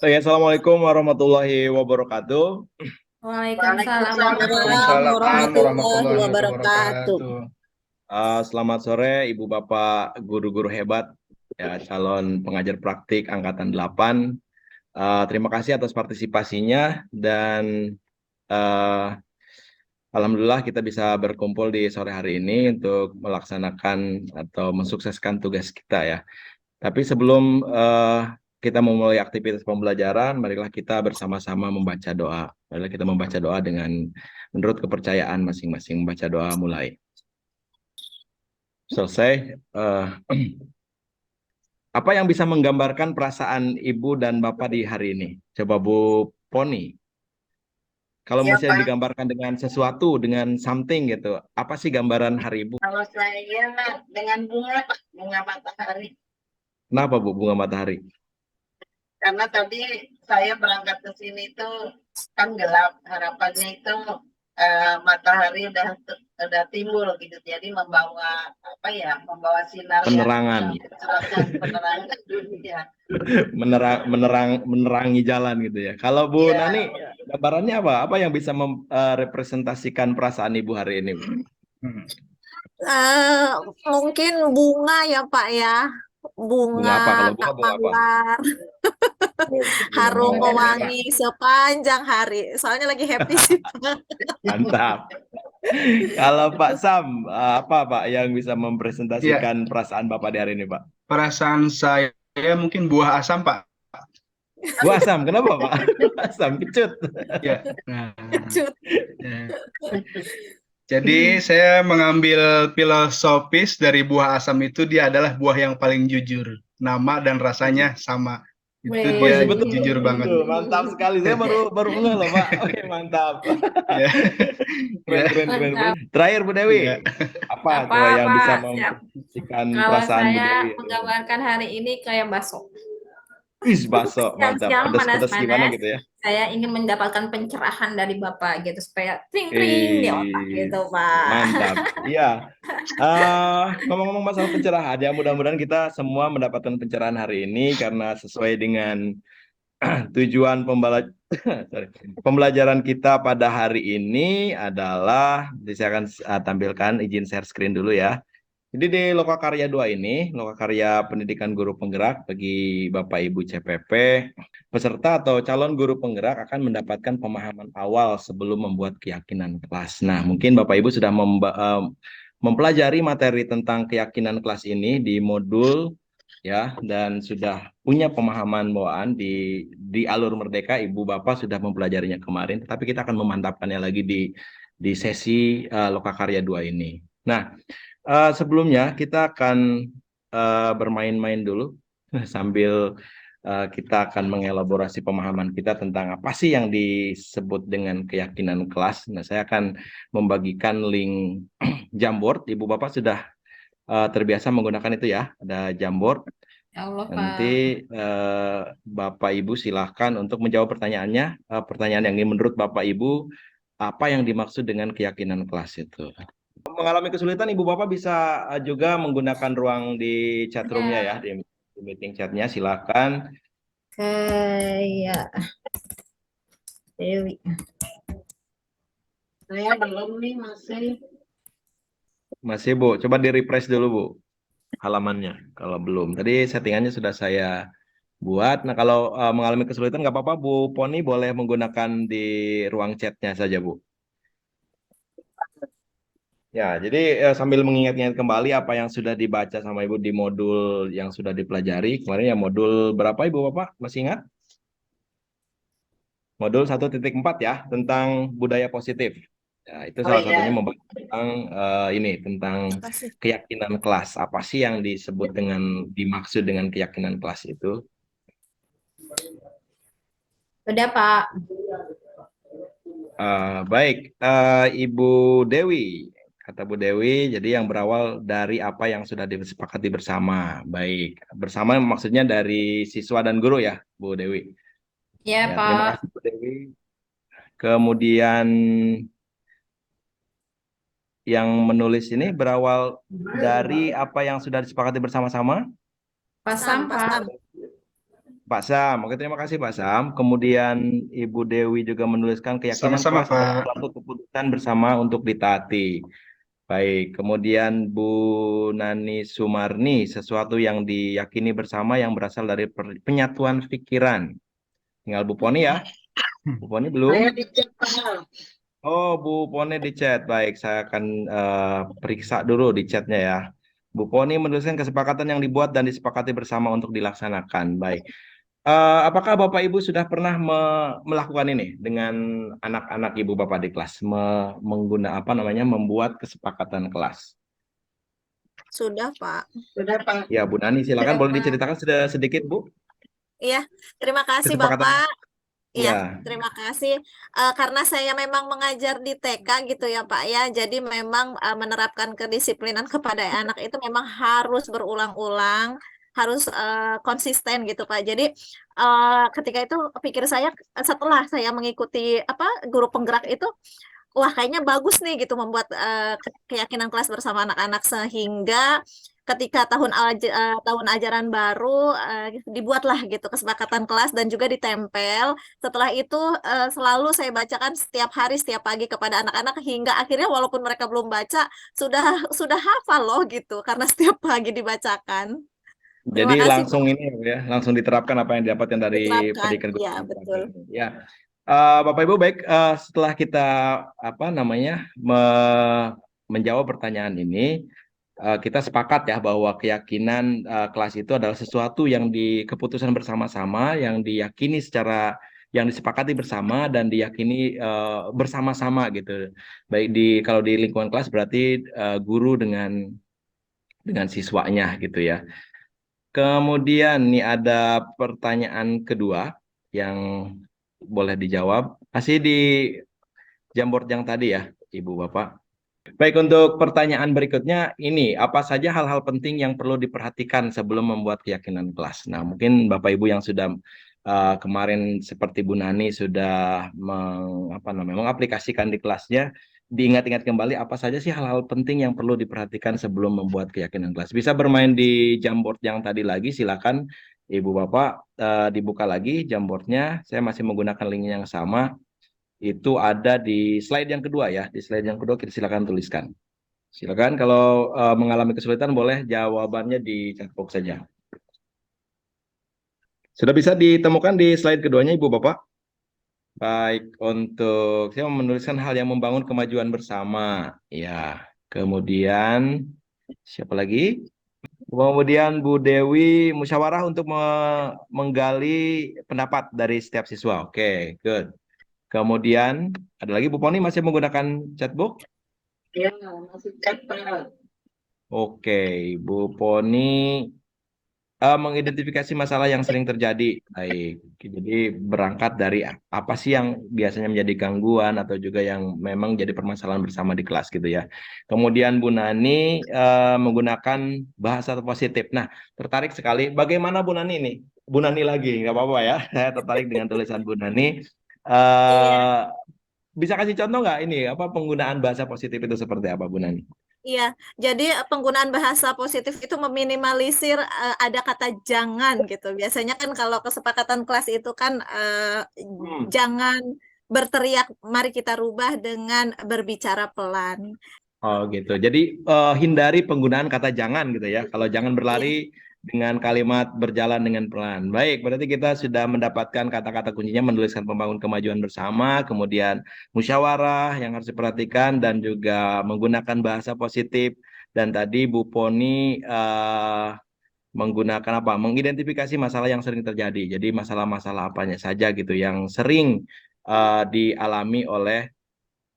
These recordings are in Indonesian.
Assalamualaikum warahmatullahi wabarakatuh. Waalaikumsalam Waalaikumsalam warahmatullahi Assalamualaikum warahmatullahi warahmatullahi wabarakatuh. wabarakatuh. Selamat sore Ibu Bapak guru-guru hebat, ya, calon pengajar praktik angkatan 8. Terima kasih atas partisipasinya dan eh, alhamdulillah kita bisa berkumpul di sore hari ini untuk melaksanakan atau mensukseskan tugas kita ya. Tapi sebelum kita memulai aktivitas pembelajaran, marilah kita bersama-sama membaca doa. Marilah kita membaca doa dengan menurut kepercayaan masing-masing. Membaca doa mulai. Selesai. Apa yang bisa menggambarkan perasaan Ibu dan Bapak di hari ini? Coba Bu Poni. Kalau Iya misalnya Pak, digambarkan dengan sesuatu, dengan something gitu, apa sih gambaran hari Ibu? kalau saya dengan bunga Pak, bunga matahari. Kenapa Bu bunga matahari? Karena tadi saya berangkat ke sini tuh kan gelap, harapannya itu matahari udah timbul gitu, jadi membawa apa ya, membawa sinar Penerangan, yang mencerahkan penerangan dunia. menerangi jalan gitu ya. Kalau Bu Iya, Nani, gambarannya apa? Apa yang bisa merepresentasikan perasaan Ibu hari ini, Bu? Eh, mungkin bunga ya Pak ya, bunga Bunga apa? Kalau bunga, tak bunga apa? mawar, Oh, bunga harum mawar ya. mewangi sepanjang hari. Soalnya lagi happy sih Pak. Mantap. Kalau Pak Sam, apa Pak yang bisa Ya, mempresentasikan perasaan Bapak di hari ini, Pak? perasaan saya mungkin buah asam, Pak. Buah asam, kenapa Pak? Asam kecut. Ya, nah, Kecut. ya. Jadi saya mengambil filosofis dari buah asam itu dia adalah buah yang paling jujur. Nama dan rasanya sama. Itu Wih, dia betul, jujur betul, banget. betul. Mantap sekali. Saya baru baru ngeh loh, Pak. Oke, mantap. Ya, Keren, ya, keren, keren, keren. Mantap. Terakhir, Bu Dewi. ya. Apa Apa coba yang bisa Pak? Siap. mempresentasikan Kalau perasaan Bu saya Dewi? menggambarkan hari ini kayak bakso. Wih, baso, mantap. Siang-siang Pedas-pedas gimana panas-panas, gitu ya? saya ingin mendapatkan pencerahan dari Bapak gitu supaya tring-tring di otak Eh, gitu Pak. mantap. Iya. Ngomong-ngomong masalah pencerahan, ya mudah-mudahan kita semua mendapatkan pencerahan hari ini karena sesuai dengan tujuan sorry, pembelajaran kita pada hari ini adalah, saya akan tampilkan, izin share screen dulu ya. Jadi di Lokakarya 2 ini, Lokakarya Pendidikan Guru Penggerak bagi Bapak Ibu CPP, peserta atau calon guru penggerak akan mendapatkan pemahaman awal sebelum membuat keyakinan kelas. Nah, mungkin Bapak Ibu sudah mempelajari materi tentang keyakinan kelas ini di modul ya, dan sudah punya pemahaman bawaan di alur merdeka. Ibu Bapak sudah mempelajarinya kemarin, tapi kita akan memantapkannya lagi di sesi Lokakarya 2 ini. Nah, sebelumnya kita akan bermain-main dulu sambil kita akan mengelaborasi pemahaman kita tentang apa sih yang disebut dengan keyakinan kelas. Nah, saya akan membagikan link Jamboard. Ibu Bapak sudah terbiasa menggunakan itu ya, ada Jamboard. Ya Allah Nanti Pak. Bapak Ibu silahkan untuk menjawab pertanyaannya. Pertanyaan yang ini menurut Bapak Ibu, apa yang dimaksud dengan keyakinan kelas itu? Mengalami kesulitan, Ibu Bapak bisa juga menggunakan ruang di chat room-nya ya, Ya, di meeting chat-nya, silakan. kayak Dewi. saya belum nih masih. Masih Bu, coba di-refresh dulu Bu, halamannya, kalau belum. Tadi settingannya sudah saya buat. Nah, kalau mengalami kesulitan nggak apa-apa, Bu Poni boleh menggunakan di ruang chat-nya saja Bu. Ya, jadi sambil mengingat-ingat kembali apa yang sudah dibaca sama Ibu di modul yang sudah dipelajari. Kemarin ya modul berapa Ibu Bapak? Masih ingat? Modul 1.4 ya, tentang budaya positif. Ya, itu Oh salah satunya iya, membahas tentang ini, tentang Apa sih? keyakinan kelas. Apa sih yang disebut dengan, dimaksud dengan keyakinan kelas itu? Udah Pak. Baik, Ibu Dewi, kata Bu Dewi, jadi yang berawal dari apa yang sudah disepakati bersama. Baik, bersama maksudnya dari siswa dan guru ya, Bu Dewi. Ya Ya, terima Pak. kasih Bu Dewi. Kemudian yang menulis ini berawal dari apa yang sudah disepakati bersama-sama. Pasam Pak. Pak Sam. Oke, terima kasih Pak Sam. Kemudian Ibu Dewi juga menuliskan keyakinan Sama-sama, kelas adalah Pak. suatu keputusan bersama untuk ditaati. Baik, kemudian Bu Nani Sumarni, sesuatu yang diyakini bersama yang berasal dari penyatuan pikiran. Tinggal Bu Poni ya. Bu Poni belum? Saya dicek Pak. Oh, Bu Poni di chat. Baik, saya akan periksa dulu di chatnya ya. Bu Poni menuliskan kesepakatan yang dibuat dan disepakati bersama untuk dilaksanakan. Baik. Apakah Bapak Ibu sudah pernah melakukan ini dengan anak-anak Ibu Bapak di kelas, menggunakan apa namanya, membuat kesepakatan kelas? Sudah, Pak. Sudah Pak. Ya, Bu Nani, silakan Sudah, boleh Pak. diceritakan sedikit, Bu, Iya, terima kasih kesepakatan. Bapak. Iya, Ya, terima kasih. Karena saya memang mengajar di TK gitu ya Pak ya, jadi memang menerapkan kedisiplinan kepada anak itu memang harus berulang-ulang, harus konsisten gitu Pak. Jadi ketika itu pikir saya setelah saya mengikuti apa guru penggerak itu, wah kayaknya bagus nih gitu membuat keyakinan kelas bersama anak-anak sehingga ketika tahun ajaran baru dibuatlah gitu kesepakatan kelas dan juga ditempel. Setelah itu selalu saya bacakan setiap hari setiap pagi kepada anak-anak hingga akhirnya walaupun mereka belum baca sudah sudah hafal loh gitu karena setiap pagi dibacakan. jadi Terima kasih langsung Pak. ini ya, langsung diterapkan apa yang didapatkan dari Diterapkan. pendidikan guru Ya, pagi betul. ini. Ya, Bapak Ibu baik, setelah kita apa namanya menjawab pertanyaan ini, kita sepakat ya bahwa keyakinan kelas itu adalah sesuatu yang keputusan bersama-sama, yang diyakini secara yang disepakati bersama dan diyakini bersama-sama gitu. Baik kalau di lingkungan kelas berarti guru dengan siswanya gitu ya. Kemudian nih ada pertanyaan kedua yang boleh dijawab. Masih di Jamboard yang tadi ya, Ibu Bapak. Baik, untuk pertanyaan berikutnya ini, apa saja hal-hal penting yang perlu diperhatikan sebelum membuat keyakinan kelas? Nah, mungkin Bapak Ibu yang sudah kemarin seperti Bu Nani sudah mengaplikasikan di kelasnya, diingat-ingat kembali apa saja sih hal-hal penting yang perlu diperhatikan sebelum membuat keyakinan kelas. Bisa bermain di Jamboard yang tadi lagi, silakan Ibu Bapak dibuka lagi Jamboardnya. Saya masih menggunakan link yang sama. Itu ada di slide yang kedua ya. Di slide yang kedua kita silakan tuliskan. Silakan kalau mengalami kesulitan boleh jawabannya di chat box saja. Sudah bisa ditemukan di slide keduanya Ibu Bapak? Baik, untuk saya menuliskan hal yang membangun kemajuan bersama. Ya, kemudian siapa lagi? Kemudian Bu Dewi musyawarah untuk menggali pendapat dari setiap siswa. Oke, good. Kemudian ada lagi Bu Poni masih menggunakan chatbook? Ya, masih cek Pak. Oke, Bu Poni mengidentifikasi masalah yang sering terjadi. Baik, jadi berangkat dari apa sih yang biasanya menjadi gangguan atau juga yang memang jadi permasalahan bersama di kelas gitu ya. Kemudian Bu Nani menggunakan bahasa positif. Nah, tertarik sekali. Bagaimana Bu Nani ini? Bu Nani lagi, nggak apa-apa ya. Saya tertarik dengan tulisan Bu Nani. Iya. Eh, bisa kasih contoh nggak ini apa penggunaan bahasa positif itu seperti apa Bu Nani? Iya, jadi penggunaan bahasa positif itu meminimalisir ada kata jangan gitu. Biasanya kan kalau kesepakatan kelas itu kan Hmm. jangan berteriak, mari kita rubah dengan berbicara pelan. Oh gitu. Jadi hindari penggunaan kata jangan gitu ya. Kalau jangan berlari Iya, dengan kalimat berjalan dengan pelan. Baik, berarti kita sudah mendapatkan kata-kata kuncinya menuliskan pembangun kemajuan bersama, kemudian musyawarah yang harus diperhatikan dan juga menggunakan bahasa positif. Dan tadi Bu Poni menggunakan apa? Mengidentifikasi masalah yang sering terjadi. Jadi masalah-masalah apanya saja gitu yang sering dialami oleh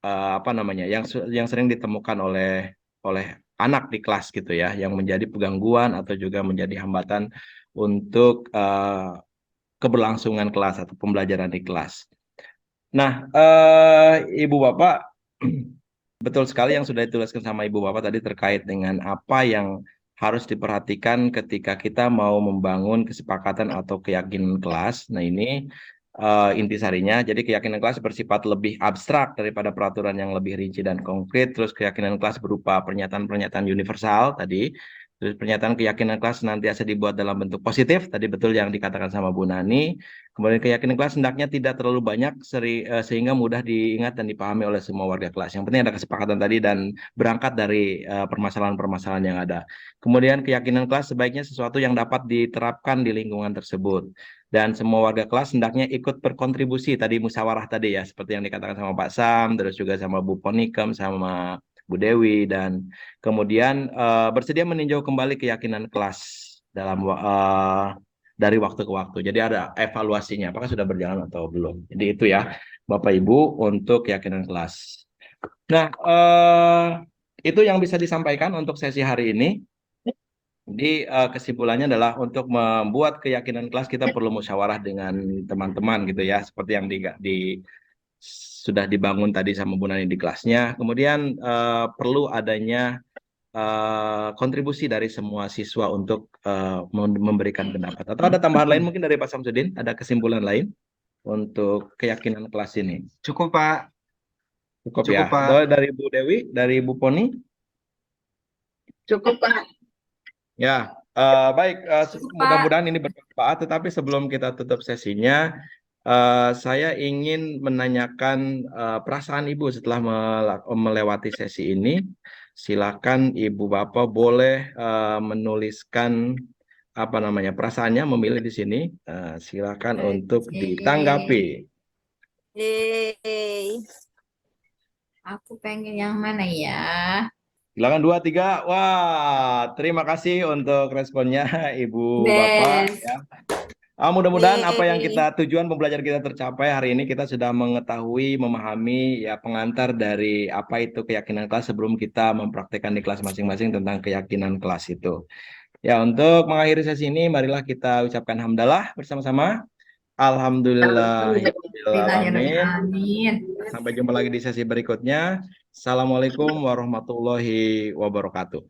apa namanya yang sering ditemukan oleh anak di kelas gitu ya yang menjadi penggangguan atau juga menjadi hambatan untuk keberlangsungan kelas atau pembelajaran di kelas. Nah, Ibu Bapak betul sekali yang sudah dituliskan sama Ibu Bapak tadi terkait dengan apa yang harus diperhatikan ketika kita mau membangun kesepakatan atau keyakinan kelas. Nah, ini intisarinya. Jadi keyakinan kelas bersifat lebih abstrak daripada peraturan yang lebih rinci dan konkret. Terus keyakinan kelas berupa pernyataan-pernyataan universal tadi. Terus pernyataan keyakinan kelas senantiasa dibuat dalam bentuk positif, tadi betul yang dikatakan sama Bu Nani. Kemudian keyakinan kelas hendaknya tidak terlalu banyak sehingga mudah diingat dan dipahami oleh semua warga kelas. Yang penting ada kesepakatan tadi dan berangkat dari permasalahan-permasalahan yang ada. Kemudian keyakinan kelas sebaiknya sesuatu yang dapat diterapkan di lingkungan tersebut. Dan semua warga kelas hendaknya ikut berkontribusi, tadi musyawarah tadi ya, seperti yang dikatakan sama Pak Sam, terus juga sama Bu Ponikem, sama Bu Dewi, dan kemudian bersedia meninjau kembali keyakinan kelas dari waktu ke waktu. Jadi ada evaluasinya, apakah sudah berjalan atau belum. Jadi itu ya, Bapak Ibu, untuk keyakinan kelas. Nah, itu yang bisa disampaikan untuk sesi hari ini. Jadi kesimpulannya adalah untuk membuat keyakinan kelas kita perlu musyawarah dengan teman-teman gitu ya, seperti yang sudah dibangun tadi sama Bu Nani di kelasnya. Kemudian perlu adanya kontribusi dari semua siswa untuk memberikan pendapat. Atau ada tambahan lain mungkin dari Pak Samsudin? Ada kesimpulan lain untuk keyakinan kelas ini? Cukup, Pak. Cukup Cukup, ya. Pak. Atau dari Bu Dewi, dari Bu Poni? Cukup, Pak. Ya, baik. Mudah-mudahan ini bermanfaat. Tetapi sebelum kita tutup sesinya, saya ingin menanyakan perasaan Ibu setelah melewati sesi ini. Silakan Ibu Bapak boleh menuliskan perasaannya, memilih di sini. Silakan untuk ditanggapi. Yeay. Aku pengen yang mana ya? Silakan 2, 3. Wah, terima kasih untuk responnya Ibu Bapak. Best. Ya. Mudah-mudahan apa yang Yeay. tujuan pembelajaran kita tercapai hari ini, kita sudah mengetahui, memahami ya pengantar dari apa itu keyakinan kelas sebelum kita mempraktekkan di kelas masing-masing tentang keyakinan kelas itu. Ya, untuk mengakhiri sesi ini, marilah kita ucapkan hamdalah bersama-sama. Alhamdulillahirrahmanirrahim. Amin. Sampai jumpa lagi di sesi berikutnya. Assalamualaikum warahmatullahi wabarakatuh.